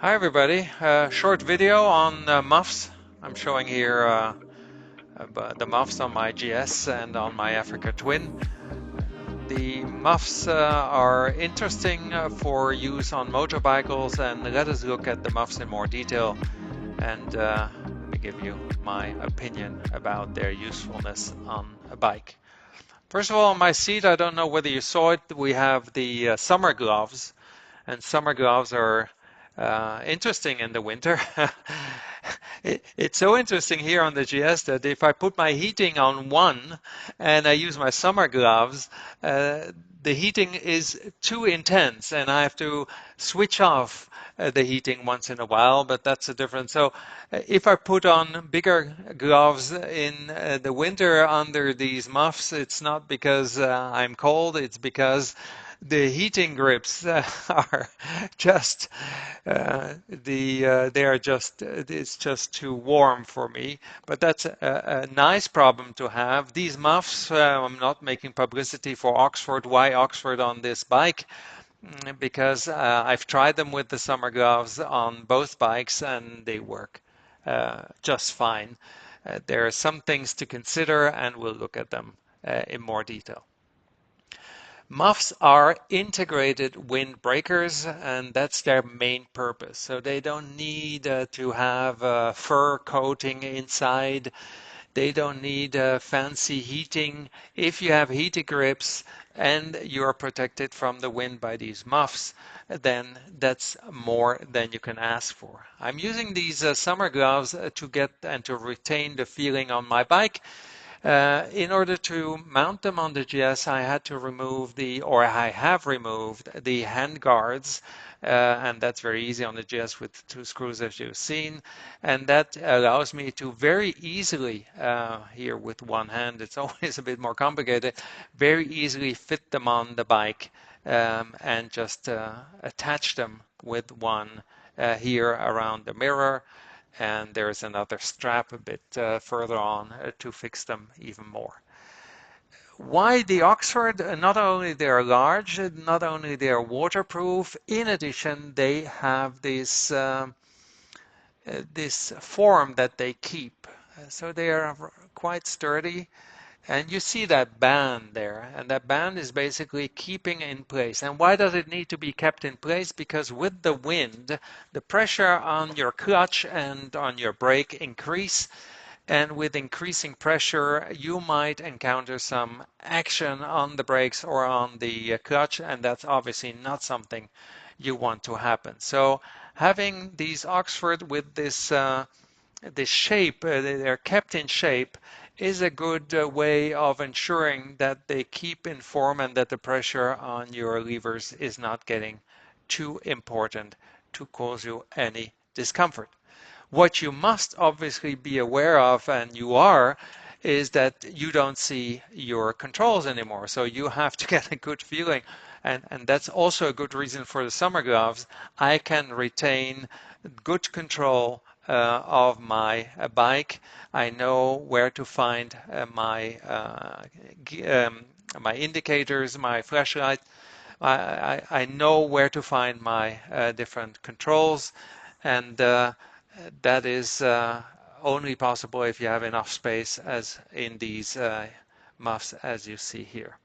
Hi everybody, short video on Muffs. I'm showing here the Muffs on my GS and on my Africa Twin. The Muffs are interesting for use on motorcycles, and let us look at the Muffs in more detail and let me give you my opinion about their usefulness on a bike. First of all, on my seat, I don't know whether you saw it, we have the summer gloves, and summer gloves are interesting in the winter. It's so interesting here on the GS that if I put my heating on one and I use my summer gloves, the heating is too intense and I have to switch off the heating once in a while, but that's a difference. So if I put on bigger gloves in the winter under these muffs, it's not because I'm cold, it's because the heating grips are just they are just it's just too warm for me. But that's a nice problem to have. These muffs, I'm not making publicity for Oxford. Why Oxford on this bike? Because I've tried them with the summer gloves on both bikes and they work just fine. There are some things to consider and we'll look at them in more detail. Muffs are integrated windbreakers, and that's their main purpose. So they don't need to have a fur coating inside. They don't need fancy heating. If you have heated grips and you're protected from the wind by these muffs, then that's more than you can ask for. I'm using these summer gloves to get and to retain the feeling on my bike. In order to mount them on the GS, I had to remove or I have removed the hand guards, and that's very easy on the GS with two screws as you've seen. And that allows me to very easily, here with one hand, it's always a bit more complicated, very easily fit them on the bike and just attach them with one here around the mirror, and there's another strap a bit further on to fix them even more. Why the Oxford? Not only they are large, not only they are waterproof, in addition they have this form that they keep. So they are quite sturdy. And you see that band there, and that band is basically keeping in place. And why does it need to be kept in place? Because with the wind, the pressure on your clutch and on your brake increase, and with increasing pressure, you might encounter some action on the brakes or on the clutch, and that's obviously not something you want to happen. So having these Oxford with this shape, they're kept in shape, is a good way of ensuring that they keep in form and that the pressure on your levers is not getting too important to cause you any discomfort. What you must obviously be aware of, and you are, is that you don't see your controls anymore. So you have to get a good feeling. And that's also a good reason for the summer gloves. I can retain good control of my bike. I know where to find my indicators, my flashlight. I know where to find my different controls, and that is only possible if you have enough space as in these muffs as you see here.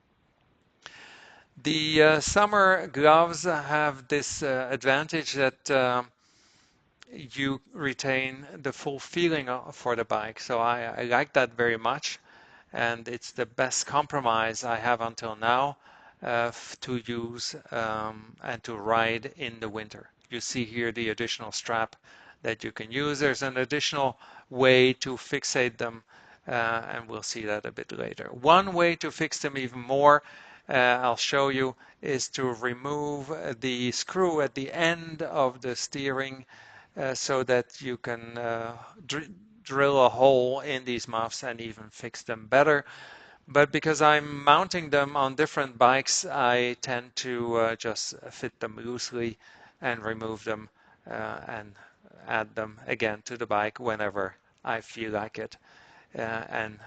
The summer gloves have this advantage that you retain the full feeling for the bike. So I like that very much, and it's the best compromise I have until now to use and to ride in the winter. You see here the additional strap that you can use. There's an additional way to fixate them, and we'll see that a bit later. One way to fix them even more, I'll show you, is to remove the screw at the end of the steering so that you can drill a hole in these muffs and even fix them better. But because I'm mounting them on different bikes, I tend to just fit them loosely and remove them and add them again to the bike whenever I feel like it. And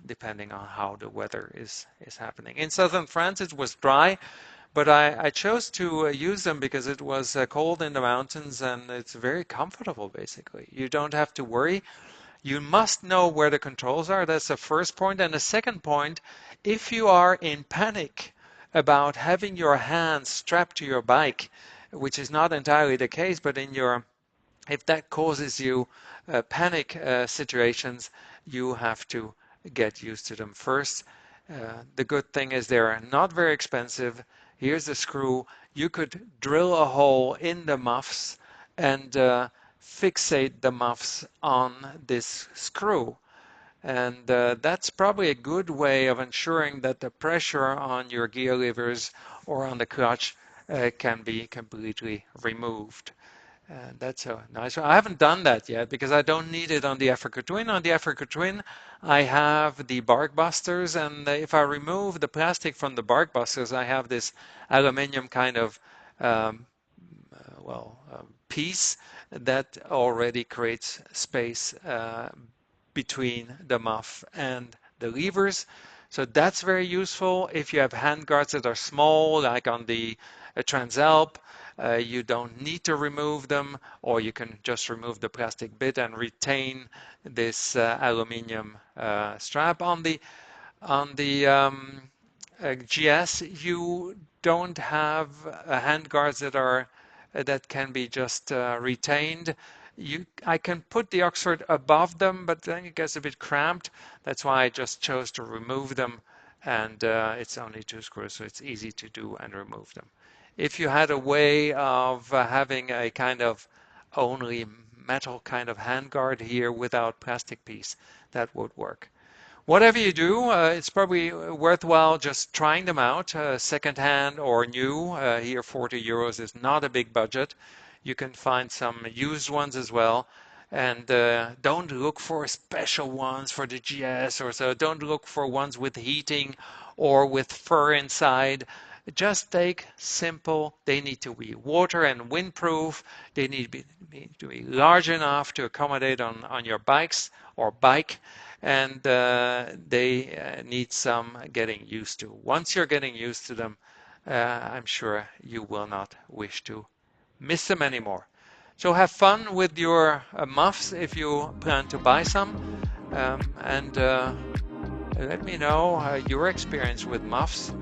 depending on how the weather is happening. In southern France, it was dry, But I chose to use them because it was cold in the mountains and it's very comfortable basically. You don't have to worry. You must know where the controls are. That's the first point. And the second point, if you are in panic about having your hands strapped to your bike, which is not entirely the case, but if that causes you panic situations, you have to get used to them first. The good thing is they're not very expensive. Here's the screw. You could drill a hole in the muffs and fixate the muffs on this screw. And that's probably a good way of ensuring that the pressure on your gear levers or on the clutch can be completely removed. That's a nice one. I haven't done that yet because I don't need it on the Africa Twin. On the Africa Twin, I have the bark busters, and if I remove the plastic from the bark busters, I have this aluminum kind of um, piece that already creates space between the muff and the levers. So that's very useful. If you have hand guards that are small, like on the Transalp, you don't need to remove them, or you can just remove the plastic bit and retain this aluminum strap. On the GS, you don't have hand guards that can be just retained. I can put the Oxford above them, but then it gets a bit cramped. That's why I just chose to remove them, and it's only 2 screws, so it's easy to do and remove them. If you had a way of having a kind of only metal kind of handguard here without plastic piece, that would work. Whatever you do, it's probably worthwhile just trying them out, secondhand or new. Here, €40 is not a big budget. You can find some used ones as well. And don't look for special ones for the GS or so. Don't look for ones with heating or with fur inside. Just take simple. They need to be water and windproof. They need to be large enough to accommodate on your bikes or bike, and they need some getting used to. Once you're getting used to them, I'm sure you will not wish to miss them anymore. So have fun with your muffs if you plan to buy some, and let me know your experience with muffs.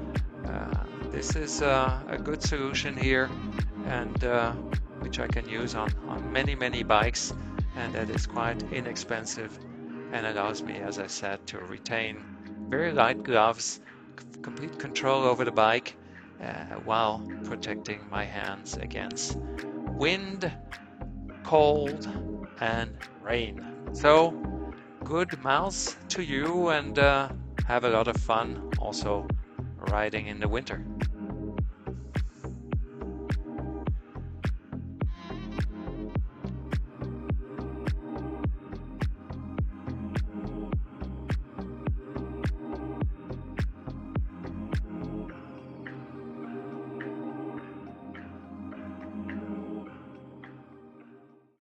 This is a good solution here, and which I can use on many bikes, and that is quite inexpensive and allows me, as I said, to retain very light gloves, complete control over the bike, while protecting my hands against wind, cold, and rain. So good miles to you, and have a lot of fun also riding in the winter.